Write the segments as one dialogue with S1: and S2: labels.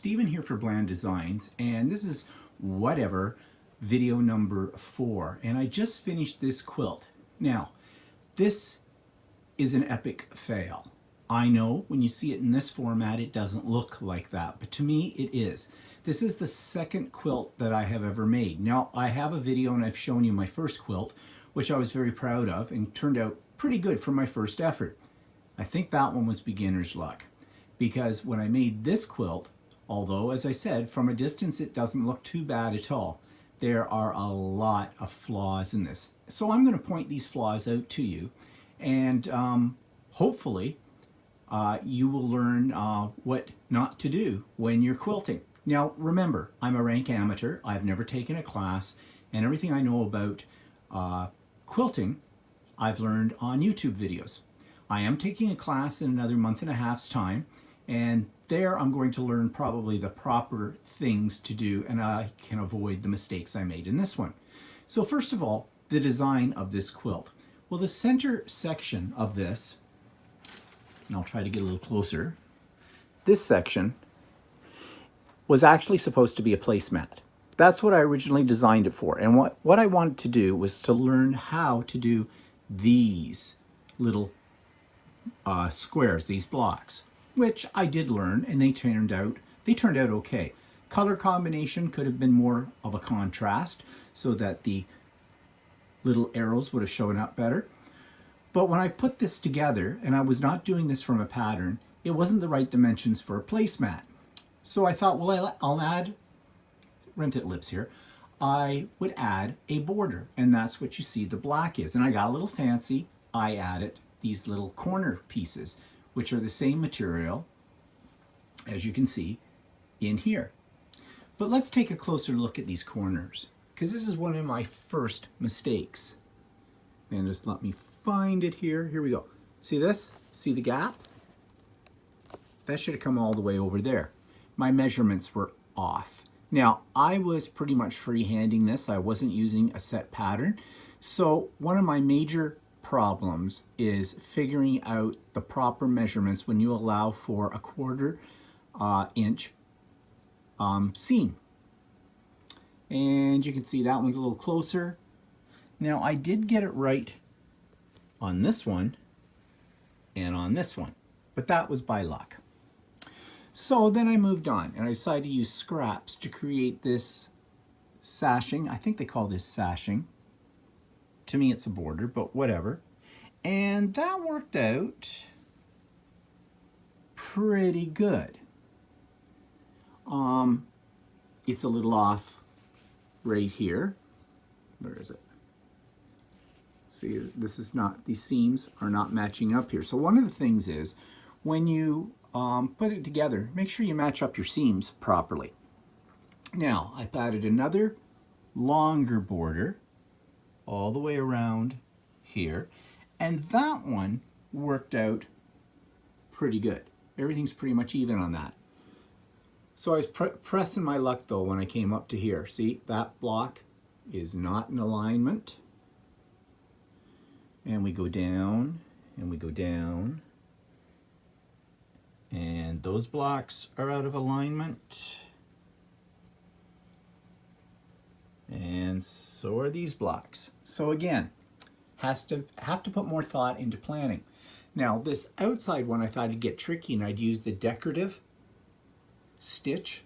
S1: Stephen here for Bland Designs, and this is whatever video number 4, and I just finished this quilt. Now, this is an epic fail. I know when you see it in this format it doesn't look like that, but to me it is. This is the second quilt that I have ever made. Now, I have a video and I've shown you my first quilt, which I was very proud of and turned out pretty good for my first effort. I think that one was beginner's luck, because when I made this quilt, although as I said from a distance it doesn't look too bad at all, there are a lot of flaws in this. So I'm going to point these flaws out to you, and hopefully you will learn what not to do when you're quilting. Now remember, I'm a rank amateur. I've never taken a class, and everything I know about quilting I've learned on YouTube videos. I am taking a class in another month and a half's time, and there I'm going to learn probably the proper things to do, and I can avoid the mistakes I made in this one. So first of all, the design of this quilt. Well, the center section of this, and I'll try to get a little closer, this section was actually supposed to be a placemat. That's what I originally designed it for, and what I wanted to do was to learn how to do these little squares, these blocks, which I did learn, and they turned out okay. Color combination could have been more of a contrast so that the little arrows would have shown up better. But when I put this together, and I was not doing this from a pattern, it wasn't the right dimensions for a placemat. So I thought, well, I'll add rented lips here. I would add a border, and that's what you see the black is. And I got a little fancy. I added these little corner pieces, which are the same material, as you can see, in here. But let's take a closer look at these corners, because this is one of my first mistakes. And just let me find it here. Here we go. See this? See the gap? That should have come all the way over there. My measurements were off. Now, I was pretty much freehanding this. I wasn't using a set pattern. So one of my major problems is figuring out the proper measurements when you allow for a 1/4 inch seam. And you can see that one's a little closer. Now, I did get it right on this one and on this one, but that was by luck. So then I moved on, and I decided to use scraps to create this sashing. I think they call this sashing. To me it's a border, but whatever. And that worked out pretty good. It's a little off right here. Where is it? See, this is not, these seams are not matching up here. So one of the things is, when you put it together, make sure you match up your seams properly. Now, I've added another longer border all the way around here, and that one worked out pretty good. Everything's pretty much even on that. So I was pressing my luck though when I came up to here. See, that block is not in alignment. And we go down, and we go down. And those blocks are out of alignment. And so are these blocks. So again, have to put more thought into planning. Now this outside one I thought I'd get tricky, and I'd use the decorative stitch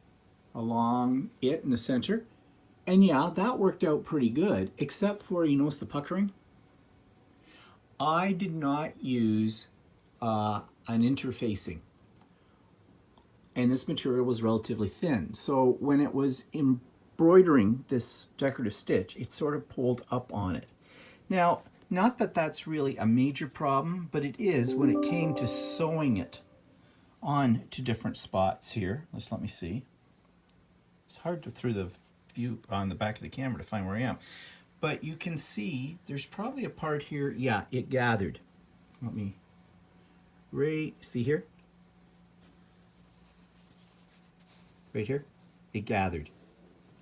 S1: along it in the center. And yeah, that worked out pretty good, except for, you notice the puckering? I did not use an interfacing. And this material was relatively thin. So when it was embroidering this decorative stitch, it sort of pulled up on it. Now, not that that's really a major problem, but it is when it came to sewing it on to different spots here. Let me see. It's hard to, through the view on the back of the camera, to find where I am. But you can see there's probably a part here. Yeah, it gathered. Let me, see here? Right here, it gathered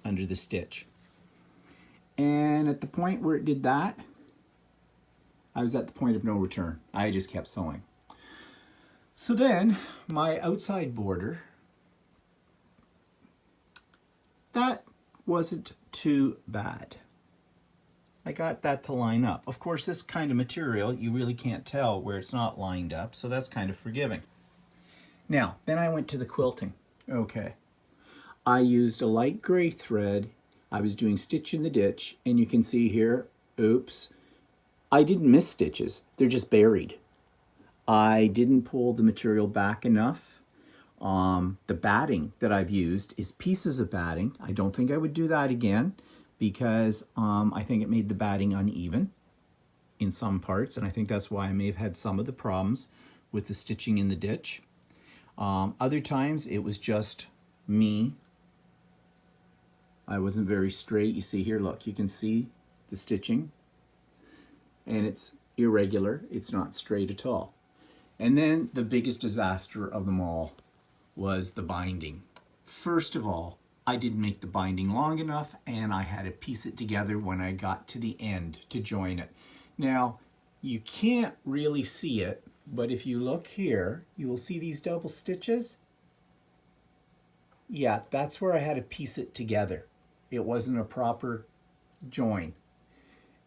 S1: under the stitch. And at the point where it did that, I was at the point of no return. I just kept sewing. So then my outside border that wasn't too bad. I got that to line up. Of course, this kind of material, you really can't tell where it's not lined up, so that's kind of forgiving. Now, then I went to the quilting. Okay. I used a light gray thread. I was doing stitch in the ditch, and you can see here, oops, I didn't miss stitches. They're just buried. I didn't pull the material back enough. The batting that I've used is pieces of batting. I don't think I would do that again because I think it made the batting uneven in some parts, and I think that's why I may have had some of the problems with the stitching in the ditch. Other times it was just me. I wasn't very straight. You see here, look, you can see the stitching, and it's irregular. It's not straight at all. And then the biggest disaster of them all was the binding. First of all, I didn't make the binding long enough, and I had to piece it together when I got to the end to join it. Now, you can't really see it, but if you look here, you will see these double stitches. Yeah, that's where I had to piece it together. It wasn't a proper join.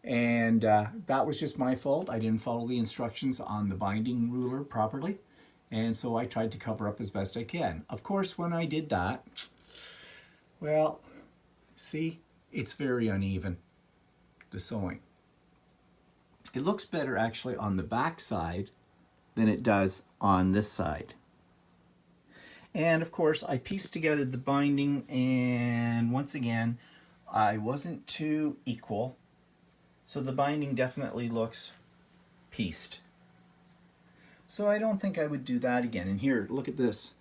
S1: And that was just my fault. I didn't follow the instructions on the binding ruler properly. And so I tried to cover up as best I can. Of course, when I did that, well, see, it's very uneven, the sewing. It looks better actually on the back side than it does on this side. And of course, I pieced together the binding, and once again, I wasn't too equal. So the binding definitely looks pieced. So I don't think I would do that again. And here, look at this.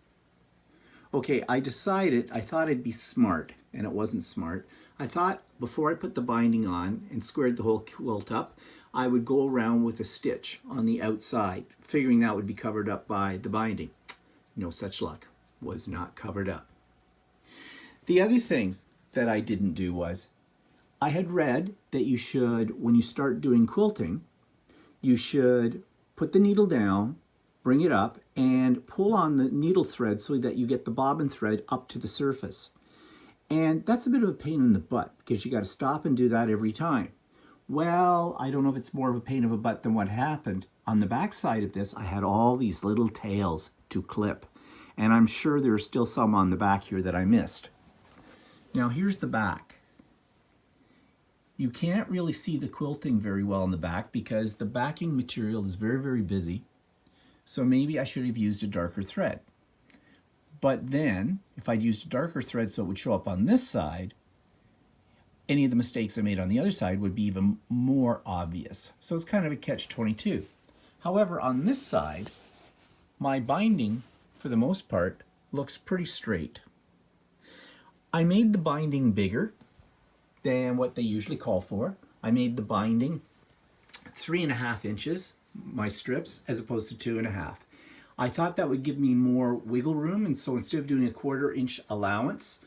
S1: Okay, I decided, I thought I'd be smart, and it wasn't smart. I thought before I put the binding on and squared the whole quilt up, I would go around with a stitch on the outside, figuring that would be covered up by the binding. No such luck. Was not covered up. The other thing that I didn't do was, I had read that you should, when you start doing quilting, you should put the needle down, bring it up, and pull on the needle thread so that you get the bobbin thread up to the surface. And that's a bit of a pain in the butt because you got to stop and do that every time. Well, I don't know if it's more of a pain of a butt than what happened. On the back side of this, I had all these little tails to clip. And I'm sure there are still some on the back here that I missed. Now here's the back. You can't really see the quilting very well in the back because the backing material is very, very busy. So maybe I should have used a darker thread. But then, if I'd used a darker thread so it would show up on this side, any of the mistakes I made on the other side would be even more obvious. So it's kind of a catch-22. However, on this side, my binding, for the most part, looks pretty straight. I made the binding bigger than what they usually call for. I made the binding 3.5 inches, my strips, as opposed to 2.5. I thought that would give me more wiggle room, and so instead of doing a 1/4 inch allowance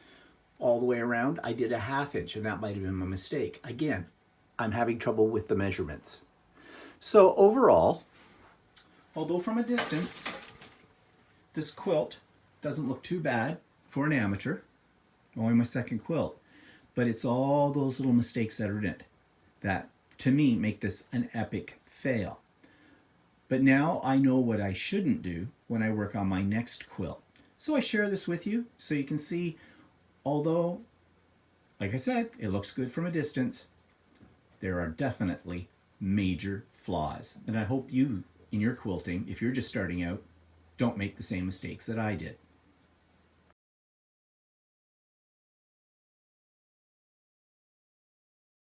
S1: all the way around, I did a 1/2 inch, and that might have been my mistake. Again, I'm having trouble with the measurements. So overall, although from a distance, this quilt doesn't look too bad for an amateur, only my second quilt, but it's all those little mistakes that are in it that, to me, make this an epic fail. But now I know what I shouldn't do when I work on my next quilt. So I share this with you so you can see, although, like I said, it looks good from a distance, there are definitely major flaws. And I hope you, in your quilting, if you're just starting out, don't make the same mistakes that I did.